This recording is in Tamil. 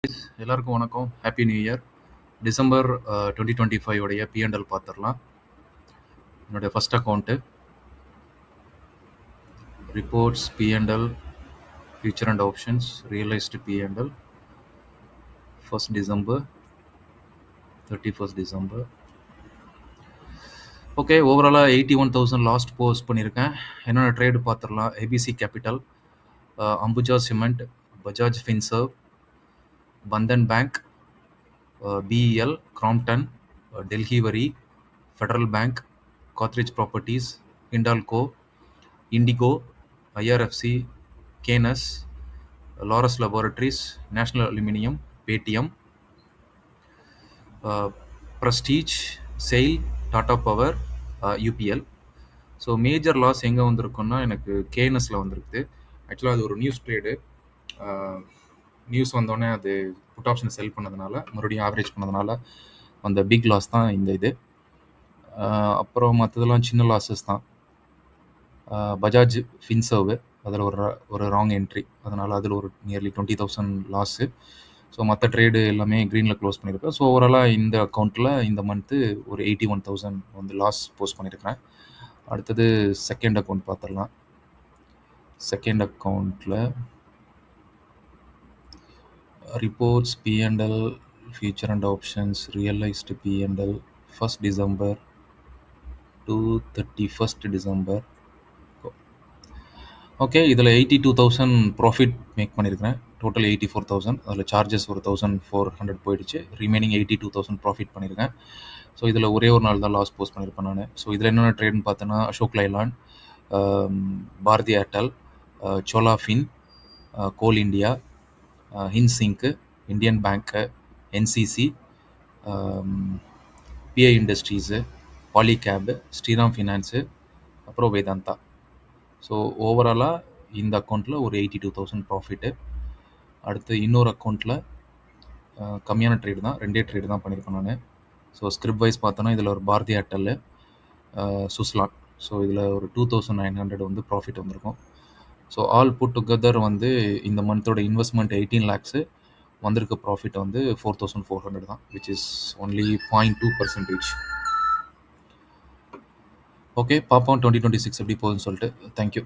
எல்லாருக்கும் வணக்கம். Happy new year. டிசம்பர் 2025 உடைய P&L பார்த்துடலாம். என்னுடைய first account reports P&L future and options realised P&L first December 31st December. Okay, ஓவராலாக 81,000 லாஸ்ட் போஸ்ட் பண்ணியிருக்கேன். என்னோட ட்ரேடு பார்த்துடலாம். ABC Capital, Ambuja Cement, Bajaj Finserv, Bandhan Bank, BEL, Crompton, Delhivery, Federal Bank, Godrej Properties, Hindalco, IndiGo, IRFC, Kaynes, Laurus Laboratories, National Aluminium, Paytm, Prestige, SAIL, Tata Power, UPL. So major loss எங்கே வந்திருக்குன்னா எனக்கு கேஎன்எஸில் வந்திருக்குது. ஆக்சுவலாக அது ஒரு நியூஸ் ட்ரேடு. நியூஸ் வந்தோடனே அது புட் ஆப்ஷனை செல் பண்ணதுனால, மறுபடியும் ஆவரேஜ் பண்ணதுனால அந்த பிக் லாஸ் தான் இந்த இது. அப்புறம் மற்றதெல்லாம் சின்ன லாஸஸ் தான். பஜாஜ் ஃபின்சர்வு, அதில் ஒரு ராங் என்ட்ரி, அதனால் அதில் ஒரு நியர்லி 20,000 லாஸு. ஸோ மற்ற ட்ரேடு எல்லாமே க்ரீனில் க்ளோஸ் பண்ணியிருக்கேன். ஸோ ஓவராலாக இந்த அக்கௌண்ட்டில் இந்த மந்த்து ஒரு 81,000 வந்து லாஸ் போஸ்ட் பண்ணியிருக்கிறேன். அடுத்தது செகண்ட் அக்கௌண்ட் பார்த்துடலாம். செகண்ட் அக்கௌண்ட்டில் reports P&L future and options realised P&L first December to 31st December. Okay, இதில் 82,000 ப்ராஃபிட் மேக் பண்ணியிருக்கிறேன். டோட்டல் 84,000. அதில் சார்ஜஸ் ஒரு 1,400 போயிடுச்சு. ரிமைனிங் 82,000 ப்ராஃபிட் பண்ணியிருக்கேன். ஸோ இதில் ஒரே ஒரு நாள் தான் லாஸ் போஸ்ட் பண்ணியிருப்பேன் நான். ஸோ இதில் என்னென்ன ட்ரேட்னு பார்த்தோன்னா அசோக் லைலாண்ட், பாரதி ஏர்டெல், சோலா ஃபின், கோல் இண்டியா, ஹின்சிங்க்கு, இந்தியன் பேங்க்கு, என்சிசி, பிஐ இண்டஸ்ட்ரீஸு, பாலிகேபு, ஸ்ரீராம் ஃபினான்ஸு, அப்புறம் வேதாந்தா. ஸோ ஓவராலாக இந்த அக்கௌண்ட்டில் ஒரு 82,000 ப்ராஃபிட்டு. அடுத்து இன்னொரு அக்கௌண்ட்டில் கம்மியான ட்ரேடு தான், 2 ட்ரேடு தான் பண்ணியிருக்கேன் நான். ஸோ ஸ்கிரிப்ட் வைஸ் பார்த்தோன்னா இதில் ஒரு பாரதி ஏர்டெல்லு, சுஸ்லான். ஸோ இதில் ஒரு 2,900 வந்து ப்ராஃபிட் வந்திருக்கும். ஸோ ஆல் புட் டுகெதர் வந்து இந்த மந்தோட இன்வெஸ்ட்மெண்ட் 18 lakhs, வந்திருக்க ப்ராஃபிட் வந்து 4,400 தான், விச் இஸ் ஒன்லி 0.2%. ஓகே, பார்ப்போம் 2026 எப்படி போகுதுன்னு சொல்லிட்டு. தேங்க்யூ.